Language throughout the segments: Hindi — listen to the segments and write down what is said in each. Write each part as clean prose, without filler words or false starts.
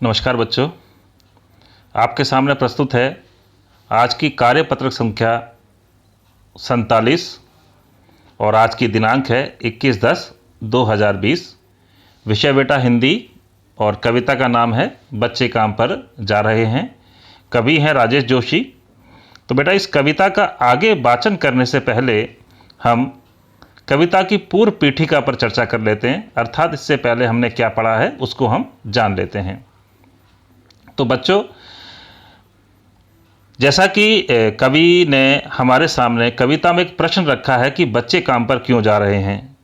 नमस्कार बच्चों, आपके सामने प्रस्तुत है आज की कार्यपत्रक संख्या 47 और आज की दिनांक है 21/10/2020। विषय बेटा हिंदी और कविता का नाम है बच्चे काम पर जा रहे हैं। कवि हैं राजेश जोशी। तो बेटा इस कविता का आगे वाचन करने से पहले हम कविता की पूर्व पीठिका पर चर्चा कर लेते हैं, अर्थात इससे पहले हमने क्या पढ़ा है उसको हम जान लेते हैं। तो बच्चों, जैसा कि कवि ने हमारे सामने कविता में एक प्रश्न रखा है कि बच्चे काम पर क्यों जा रहे हैं।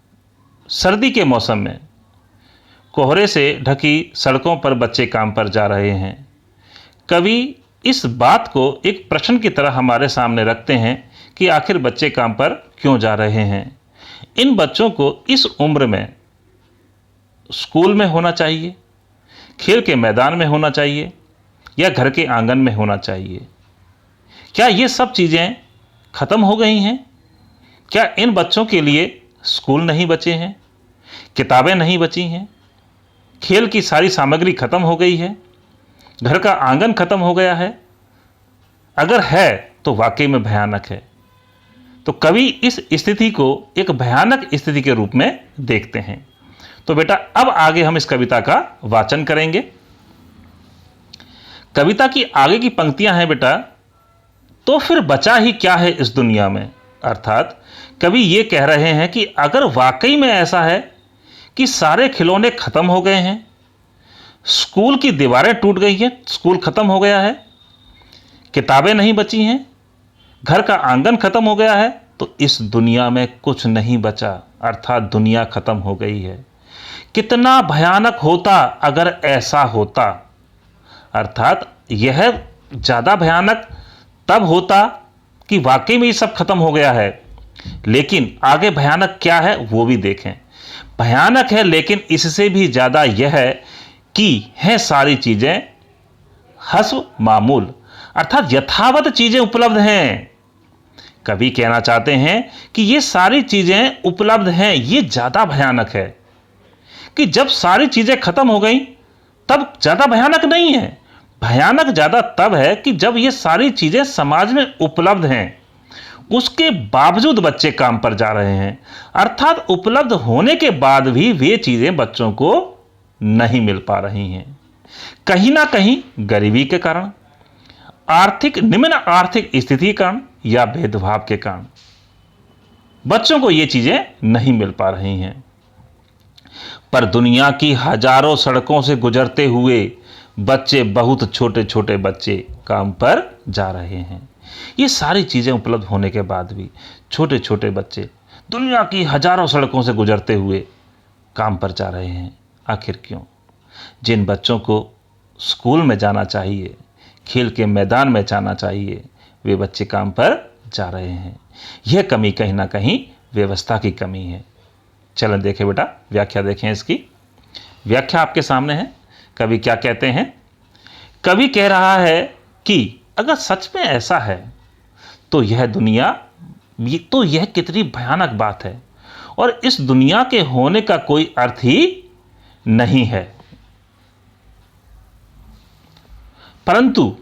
सर्दी के मौसम में कोहरे से ढकी सड़कों पर बच्चे काम पर जा रहे हैं। कवि इस बात को एक प्रश्न की तरह हमारे सामने रखते हैं कि आखिर बच्चे काम पर क्यों जा रहे हैं। इन बच्चों को इस उम्र में स्कूल में होना चाहिए, खेल के मैदान में होना चाहिए या घर के आंगन में होना चाहिए। क्या ये सब चीज़ें ख़त्म हो गई हैं? क्या इन बच्चों के लिए स्कूल नहीं बचे हैं, किताबें नहीं बची हैं, खेल की सारी सामग्री ख़त्म हो गई है, घर का आंगन ख़त्म हो गया है? अगर है तो वाकई में भयानक है। तो कवि इस स्थिति को एक भयानक स्थिति के रूप में देखते हैं। तो बेटा अब आगे हम इस कविता का वाचन करेंगे। कविता की आगे की पंक्तियां हैं बेटा, तो फिर बचा ही क्या है इस दुनिया में। अर्थात कवि ये कह रहे हैं कि अगर वाकई में ऐसा है कि सारे खिलौने खत्म हो गए हैं, स्कूल की दीवारें टूट गई हैं, स्कूल खत्म हो गया है, किताबें नहीं बची हैं, घर का आंगन खत्म हो गया है, तो इस दुनिया में कुछ नहीं बचा, अर्थात दुनिया खत्म हो गई है। कितना भयानक होता अगर ऐसा होता। अर्थात यह ज़्यादा भयानक तब होता कि वाकई में ये सब खत्म हो गया है। लेकिन आगे भयानक क्या है वो भी देखें। भयानक है, लेकिन इससे भी ज़्यादा यह है कि है सारी चीज़ें हस्ब मामूल, अर्थात यथावत चीज़ें उपलब्ध हैं। कवि कहना चाहते हैं कि ये सारी चीज़ें उपलब्ध हैं। ये ज़्यादा भयानक है कि जब सारी चीज़ें खत्म हो गई तब ज़्यादा भयानक नहीं है। भयानक ज़्यादा तब है कि जब ये सारी चीज़ें समाज में उपलब्ध हैं, उसके बावजूद बच्चे काम पर जा रहे हैं। अर्थात उपलब्ध होने के बाद भी वे चीज़ें बच्चों को नहीं मिल पा रही हैं। कहीं ना कहीं गरीबी के कारण, निम्न आर्थिक स्थिति के कारण या भेदभाव के कारण बच्चों को ये चीज़ें नहीं मिल पा रही हैं। पर दुनिया की हजारों सड़कों से गुजरते हुए बच्चे, बहुत छोटे छोटे बच्चे काम पर जा रहे हैं। ये सारी चीज़ें उपलब्ध होने के बाद भी छोटे छोटे बच्चे दुनिया की हजारों सड़कों से गुजरते हुए काम पर जा रहे हैं। आखिर क्यों? जिन बच्चों को स्कूल में जाना चाहिए, खेल के मैदान में जाना चाहिए, वे बच्चे काम पर जा रहे हैं। यह कमी कहीं ना कहीं व्यवस्था की कमी है। चलें देखें बेटा, व्याख्या देखें। इसकी व्याख्या आपके सामने है। कवि क्या कहते हैं? कवि कह रहा है कि अगर सच में ऐसा है तो यह दुनिया, तो यह कितनी भयानक बात है और इस दुनिया के होने का कोई अर्थ ही नहीं है। परंतु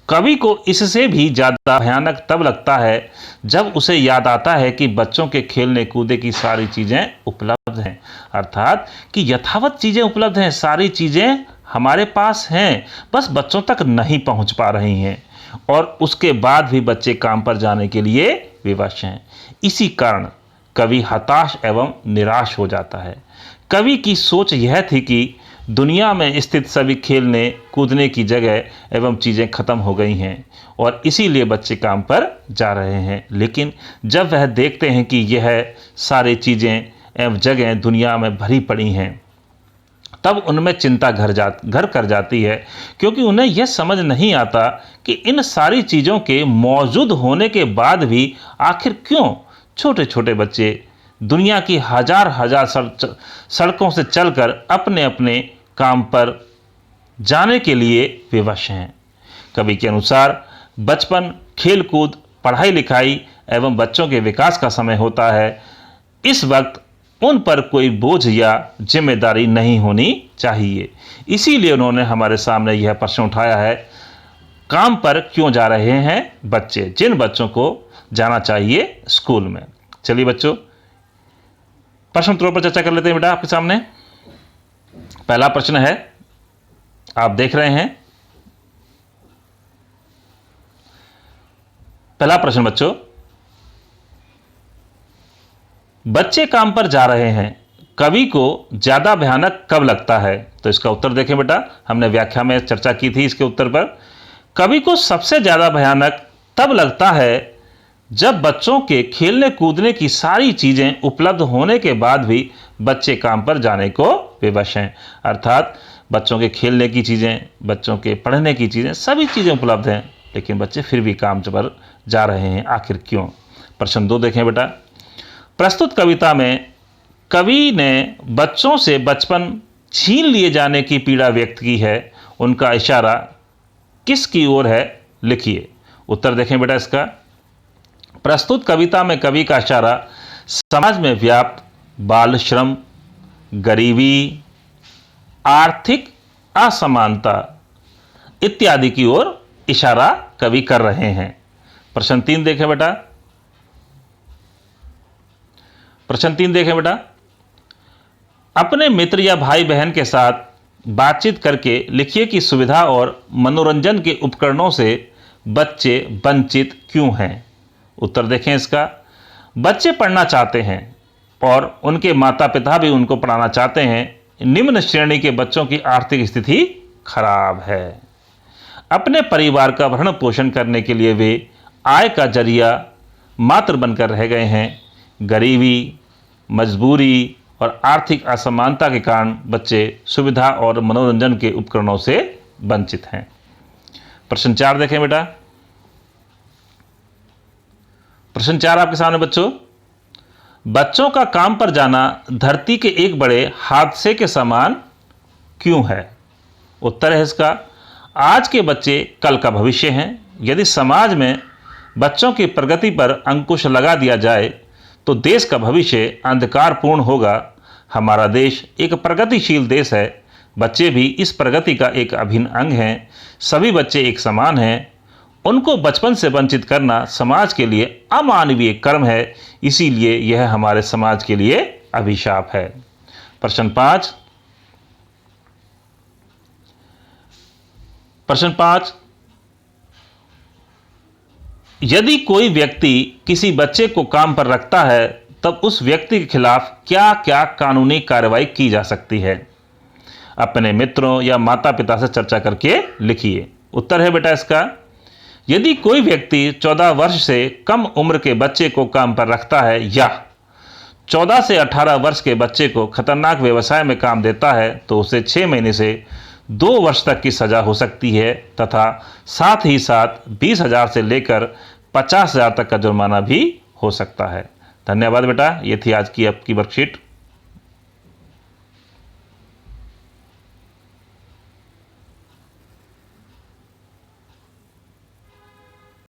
कवि को इससे भी ज़्यादा भयानक तब लगता है जब उसे याद आता है कि बच्चों के खेलने कूदे की सारी चीज़ें उपलब्ध हैं। अर्थात कि यथावत चीज़ें उपलब्ध हैं, सारी चीज़ें हमारे पास हैं, बस बच्चों तक नहीं पहुंच पा रही हैं और उसके बाद भी बच्चे काम पर जाने के लिए विवश हैं। इसी कारण कवि हताश एवं निराश हो जाता है। कवि की सोच यह थी कि दुनिया में स्थित सभी खेलने कूदने की जगह एवं चीज़ें खत्म हो गई हैं और इसीलिए बच्चे काम पर जा रहे हैं। लेकिन जब वह देखते हैं कि यह सारी चीज़ें एवं जगह दुनिया में भरी पड़ी हैं, तब उनमें चिंता घर कर जाती है, क्योंकि उन्हें यह समझ नहीं आता कि इन सारी चीज़ों के मौजूद होने के बाद भी आखिर क्यों छोटे छोटे बच्चे दुनिया की हजार हजार सड़कों से चलकर अपने अपने काम पर जाने के लिए विवश हैं। कवि के अनुसार बचपन, खेलकूद, पढ़ाई लिखाई एवं बच्चों के विकास का समय होता है। इस वक्त उन पर कोई बोझ या जिम्मेदारी नहीं होनी चाहिए। इसीलिए उन्होंने हमारे सामने यह प्रश्न उठाया है, काम पर क्यों जा रहे हैं बच्चे, जिन बच्चों को जाना चाहिए स्कूल में। चलिए बच्चों, प्रश्न उत्तरों पर चर्चा कर लेते हैं बेटा आपके सामने। पहला प्रश्न है, आप देख रहे हैं। पहला प्रश्न बच्चों, बच्चे काम पर जा रहे हैं, कवि को ज्यादा भयानक कब लगता है? तो इसका उत्तर देखें बेटा, हमने व्याख्या में चर्चा की थी इसके उत्तर पर। कवि को सबसे ज्यादा भयानक तब लगता है जब बच्चों के खेलने कूदने की सारी चीजें उपलब्ध होने के बाद भी बच्चे काम पर जाने को विवश हैं। अर्थात बच्चों के खेलने की चीजें, बच्चों के पढ़ने की चीजें, सभी चीजें उपलब्ध हैं, लेकिन बच्चे फिर भी काम पर जा रहे हैं, आखिर क्यों? प्रश्न 2 देखें बेटा। प्रस्तुत कविता में कवि ने बच्चों से बचपन छीन लिए जाने की पीड़ा व्यक्त की है, उनका इशारा किसकी ओर है? लिखिए। उत्तर देखें बेटा इसका। प्रस्तुत कविता में कवि का इशारा समाज में व्याप्त बाल श्रम, गरीबी, आर्थिक असमानता इत्यादि की ओर इशारा कवि कर रहे हैं। प्रश्न 3 देखें बेटा। प्रश्न 3 देखें बेटा। अपने मित्र या भाई बहन के साथ बातचीत करके लिखिए कि सुविधा और मनोरंजन के उपकरणों से बच्चे वंचित क्यों हैं? उत्तर देखें इसका। बच्चे पढ़ना चाहते हैं और उनके माता पिता भी उनको पढ़ाना चाहते हैं। निम्न श्रेणी के बच्चों की आर्थिक स्थिति खराब है। अपने परिवार का भरण पोषण करने के लिए वे आय का जरिया मात्र बनकर रह गए हैं। गरीबी, मजबूरी और आर्थिक असमानता के कारण बच्चे सुविधा और मनोरंजन के उपकरणों से वंचित हैं। प्रश्न 4 देखें बेटा। प्रश्न 4 आपके सामने बच्चों। बच्चों का काम पर जाना धरती के एक बड़े हादसे के समान क्यों है? उत्तर है इसका। आज के बच्चे कल का भविष्य हैं। यदि समाज में बच्चों की प्रगति पर अंकुश लगा दिया जाए तो देश का भविष्य अंधकारपूर्ण होगा। हमारा देश एक प्रगतिशील देश है। बच्चे भी इस प्रगति का एक अभिन्न अंग हैं। सभी बच्चे एक समान हैं। उनको बचपन से वंचित करना समाज के लिए अमानवीय कर्म है। इसीलिए यह हमारे समाज के लिए अभिशाप है। प्रश्न 5। प्रश्न 5, यदि कोई व्यक्ति किसी बच्चे को काम पर रखता है तब उस व्यक्ति के खिलाफ क्या क्या कानूनी कार्रवाई की जा सकती है? अपने मित्रों या माता पिता से चर्चा करके लिखिए। उत्तर है बेटा इसका। यदि कोई व्यक्ति 14 वर्ष से कम उम्र के बच्चे को काम पर रखता है या 14 से 18 वर्ष के बच्चे को खतरनाक व्यवसाय में काम देता है तो उसे 6 महीने से 2 वर्ष तक की सजा हो सकती है तथा साथ ही साथ 20,000 से लेकर 50,000 तक का जुर्माना भी हो सकता है। धन्यवाद बेटा। ये थी आज की आपकी वर्कशीट।